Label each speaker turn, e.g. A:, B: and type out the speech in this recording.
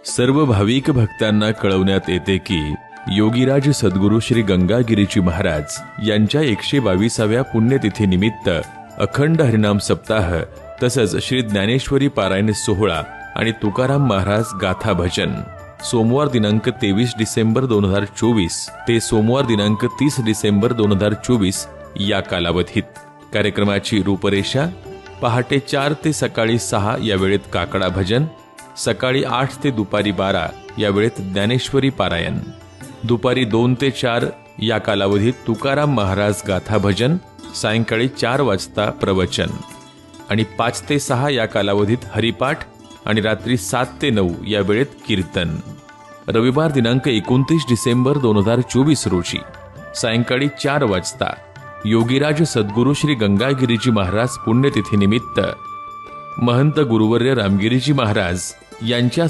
A: सर्व भाविक भक्तांना कळवण्यात येते की योगीराज सद्गुरू श्री गंगागिरीजी महाराज यांच्या 122व्या पुण्यतिथीनिमित्त अखंड हरिनाम सप्ताह तसंच श्री ज्ञानेश्वरी पारायण सोहळा आणि तुकाराम महाराज गाथा भजन सोमवार दिनांक 23 डिसेंबर 2024 ते सोमवार दिनांक 30 डिसेंबर 2024 या कालावधीत। कार्यक्रमाची रूपरेषा पहाटे 4 ते सकाळी 6 या वेळेत काकडा भजन, सकाळी 8 ते दुपारी 12 या वेळेत ज्ञानेश्वरी पारायण, दुपारी 2 ते 4 या कालावधीत तुकाराम महाराज गाथा भजन, सायंकाळी 4 वाजता प्रवचन आणि 5 ते 6 या कालावधीत हरिपाठ आणि रात्री 7 ते 9 या वेळेत कीर्तन। रविवार दिनांक 29 डिसेंबर 2024 रोजी सायंकाळी 4 वाजता योगीराज सद्गुरू श्री गंगागिरीजी महाराज पुण्यतिथीनिमित्त महंत गुरुवर्य रामगिरीजी महाराज यांच्या